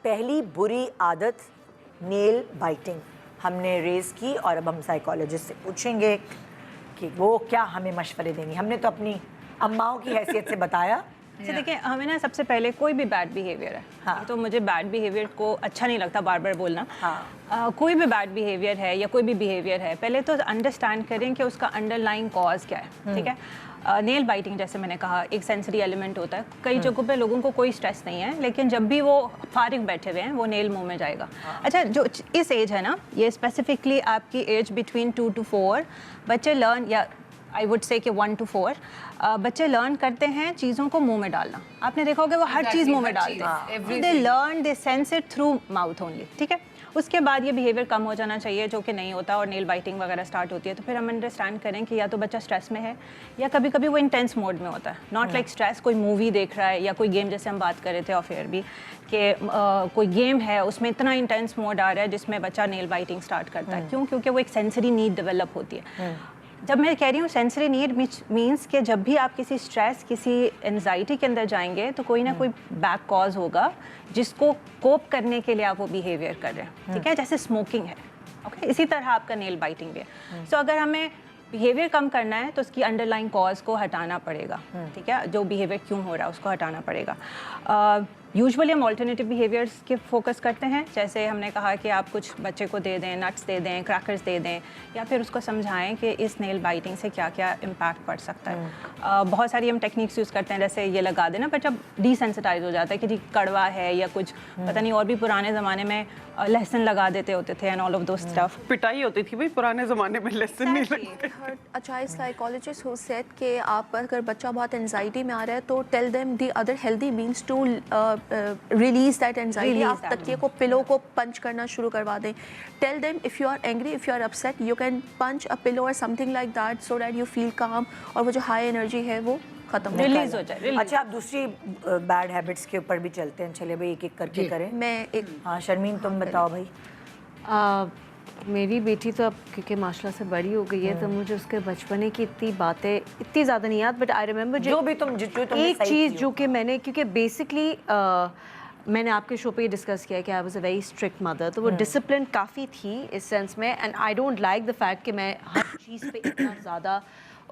پہلی بری عادت نیل بائٹنگ ہم نے ریز کی، اور اب ہم سائیکالوجسٹ سے پوچھیں گے کہ وہ کیا ہمیں مشورے دیں گی. ہم نے تو اپنی اماؤں کی حیثیت سے بتایا. دیکھیں ہمیں نا سب سے پہلے کوئی بھی بیڈ بیہیویئر ہے تو مجھے بیڈ بیہیویئر کو اچھا نہیں لگتا بار بار بولنا. کوئی بھی بیڈ بیہیویئر ہے یا کوئی بھی بیہیویئر ہے، پہلے تو انڈرسٹینڈ کریں کہ اس کا انڈر لائن کاز کیا ہے. ٹھیک ہے، نیل بائٹنگ جیسے میں نے کہا ایک سینسری ایلیمنٹ ہوتا ہے. کئی جگہوں پہ لوگوں کو کوئی اسٹریس نہیں ہے، لیکن جب بھی وہ فارغ بیٹھے ہوئے ہیں وہ نیل منہ میں جائے گا. اچھا، جو اس ایج ہے نا، یہ اسپیسیفکلی آپ کی ایج بٹوین 2 to 4 بچے لرن، یا آئی وڈ سے کہ 1 to 4 بچے لرن کرتے ہیں چیزوں کو منہ میں ڈالنا. آپ نے دیکھا ہوگا وہ ہر چیز منہ میں ڈالتے ہیں. They learn, they sense it through mouth only. ٹھیک ہے، اس کے بعد یہ بیہیویئر کم ہو جانا چاہیے، جو کہ نہیں ہوتا، اور نیل بائٹنگ وغیرہ اسٹارٹ ہوتی ہے. تو پھر ہم انڈرسٹینڈ کریں کہ یا تو بچہ اسٹریس میں ہے، یا کبھی کبھی وہ انٹینس موڈ میں ہوتا ہے. ناٹ لائک اسٹریس، کوئی مووی دیکھ رہا ہے یا کوئی گیم، جیسے ہم بات کر رہے تھے آف ایئر بھی کہ کوئی گیم ہے اس میں اتنا انٹینس موڈ آ رہا ہے جس میں بچہ نیل بائٹنگ اسٹارٹ کرتا ہے. کیوں؟ کیونکہ وہ ایک سینسری نیڈ ڈیولپ ہوتی ہے. جب میں کہہ رہی ہوں سینسری نیڈ مینس کہ جب بھی آپ کسی اسٹریس، کسی انزائٹی کے اندر جائیں گے تو کوئی نہ کوئی بیک کاز ہوگا جس کو کوپ کرنے کے لیے آپ وہ بیہیویئر کر رہے ہیں. ٹھیک ہے، جیسے اسموکنگ ہے. اوکے، اسی طرح آپ کا نیل بائٹنگ بھی ہے. سو اگر ہمیں بیہیویئر کم کرنا ہے تو اس کی انڈر لائن کاز کو ہٹانا پڑے گا. ٹھیک ہے، جو بیہیویئر کیوں ہو رہا ہے اس کو ہٹانا پڑے گا. یوزولی ہم آلٹرنیٹیو بیہیویئرس کے فوکس کرتے ہیں، جیسے ہم نے کہا کہ آپ کچھ بچے کو دے دیں، نٹس دے دیں، کریکرز دے دیں، یا پھر اس کو سمجھائیں کہ اس نیل بائٹنگ سے کیا کیا امپیکٹ پڑ سکتا ہے. بہت ساری ہم ٹیکنیکس یوز کرتے ہیں، جیسے یہ لگا دینا، بچہ ڈی سینسٹائز ہو جاتا ہے کہ جی کڑوا ہے یا کچھ پتہ نہیں. اور بھی پرانے زمانے میں لہسن لگا دیتے ہوتے تھے and all of those stuff. پٹائی ہوتی تھی بھائی پرانے زمانے میں، لہسن نہیں لگتے. A child psychologist who said کہ آپ اگر بچہ بہت انزائٹی میں آ رہا ہے تو tell them the other healthy means to release that anxiety. آپ تکیے کو، پلو کو پنچ کرنا شروع کروا دیں. Tell them if you are angry, if you are upset, you can punch a pillow or something like that so that you feel calm, اور وہ جو high energy ہے وہ ختم ریلیز ہو جائے. اچھا، آپ دوسری بیڈ ہیبٹس کے اوپر بھی چلتے ہیں. چلے بھائی ایک ایک کر کے کریں. میں ایک ہاں شرمین تم بتاؤ بھائی. میری بیٹی تو اب کیونکہ ماشاء اللہ سے بڑی ہو گئی ہے تو مجھے اس کے بچپنے کی اتنی باتیں اتنی زیادہ نہیں یاد، بٹ آئی ریممبر جو بھی تم ایک چیز جو کہ میں نے، کیونکہ بیسکلی میں نے آپ کے شو پہ یہ ڈسکس کیا کہ I was a very strict mother, تو وہ ڈسپلن کافی تھی اس سینس میں. And I don't like the fact کہ میں ہر چیز پہ اتنا زیادہ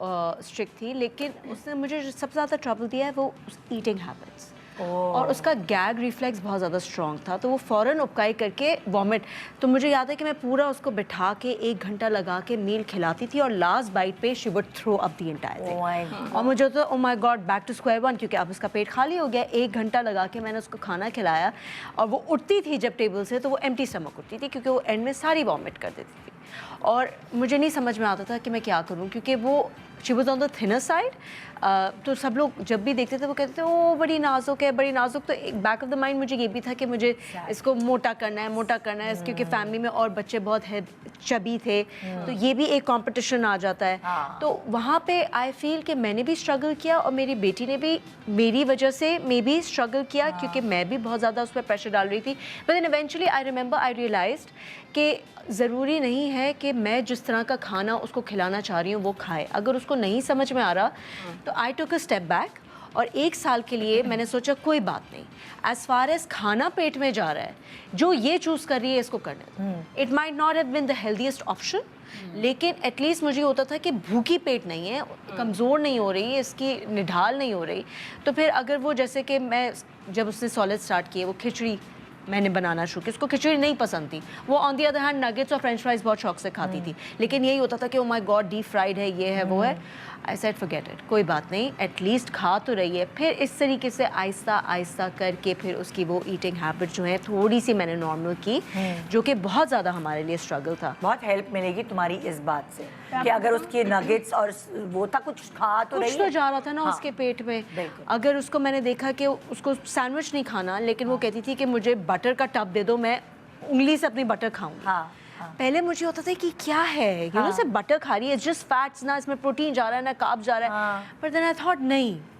اسٹرکٹ تھی. لیکن اس نے مجھے سب سے زیادہ ٹربل دیا ہے وہ ایٹنگ ہیبٹس، اور اس کا گیگ ریفلیکس بہت زیادہ اسٹرانگ تھا. تو وہ فوراً اپکائی کر کے وامٹ. تو مجھے یاد ہے کہ میں پورا اس کو بٹھا کے 1 گھنٹہ لگا کے میل کھلاتی تھی، اور لاسٹ بائٹ پہ she would throw up the entire thing. اور مجھے تو oh my god, back to square one, کیونکہ اب اس کا پیٹ خالی ہو گیا. 1 گھنٹہ لگا کے میں نے اس کو کھانا کھلایا، اور وہ اٹھتی تھی جب ٹیبل سے تو وہ ایمٹی اسٹمک اٹھتی تھی، کیونکہ وہ اینڈ میں ساری وامٹ کر دیتی تھی. اور مجھے نہیں سمجھ میں آتا تھا کہ میں کیا کروں، کیونکہ وہ she was on the thinner side. تو سب لوگ جب بھی دیکھتے تھے وہ کہتے تھے او بڑی نازک ہے، بڑی نازک. تو ایک بیک آف دا مائنڈ مجھے یہ بھی تھا کہ مجھے اس کو موٹا کرنا ہے، موٹا کرنا ہے، کیونکہ فیملی میں اور بچے بہت چبی تھے، تو یہ بھی ایک کمپٹیشن آ جاتا ہے. تو وہاں پہ آئی فیل کہ میں نے بھی اسٹرگل کیا، اور میری بیٹی نے بھی میری وجہ سے میں بھی اسٹرگل کیا، کیونکہ میں بھی بہت زیادہ اس پہ پریشر ڈال رہی تھی. But then eventually I remember, I realised کہ ضروری نہیں ہے کہ میں جس طرح کا کھانا اس کو کھلانا چاہ رہی ہوں وہ کھائے. اگر اس کو نہیں سمجھ میں آ رہا تو آئی ٹوک اے اسٹیپ بیک، اور 1 سال کے لیے میں نے سوچا کوئی بات نہیں، ایز فار ایز کھانا پیٹ میں جا رہا ہے، جو یہ چوز کر رہی ہے اس کو کرنے دو. It might not have been the healthiest option, لیکن ایٹ لیسٹ مجھے ہوتا تھا کہ بھوکی پیٹ نہیں ہے، کمزور نہیں ہو رہی، اس کی نڈھال نہیں ہو رہی. تو پھر اگر وہ جیسے کہ میں جب اس نے سالڈ اسٹارٹ کیے، وہ کھچڑی میں نے بنانا شروع کی. اس کو کھچڑی نہیں پسند تھی، وہ آن دی ادر ہینڈ نگیٹس اور فرینچ فرائز بہت شوق سے کھاتی تھی. لیکن یہی ہوتا تھا کہ او مائی گاڈ ڈیپ فرائیڈ ہے، یہ ہے، وہ ہے. آئی سیڈ فارگیٹ اٹ، کوئی بات نہیں، ایٹ لیسٹ کھا تو رہی ہے. پھر اس طریقے سے آہستہ آہستہ کر کے پھر اس کی وہ ایٹنگ ہیبٹ جو ہے تھوڑی سی میں نے نارمل کی، جو کہ بہت زیادہ ہمارے لیے اسٹرگل تھا. بہت ہیلپ ملے گی تمہاری اس بات سے کہ اگر اس کے نگیٹس اور وہ تھا کچھ کھا تو رہی ہے، کچھ تو جا رہا تھا نا اس کے پیٹ میں. اگر اس کو میں نے دیکھا کہ اس کو سینڈوچ نہیں کھانا، لیکن وہ کہتی تھی کہ مجھے بٹر کا ٹب دے دو، میں انگلی سے اپنی بٹر کھاؤں گی. پہلے مجھے ہوتا تھا کہ کیا ہے، یو نو، صرف بٹر کھا رہی ہے، جسٹ فیٹس، نہ اس میں پروٹین جا رہا ہے نہ کارب جا رہا ہے. بٹ دین آئی تھاٹ نہیں،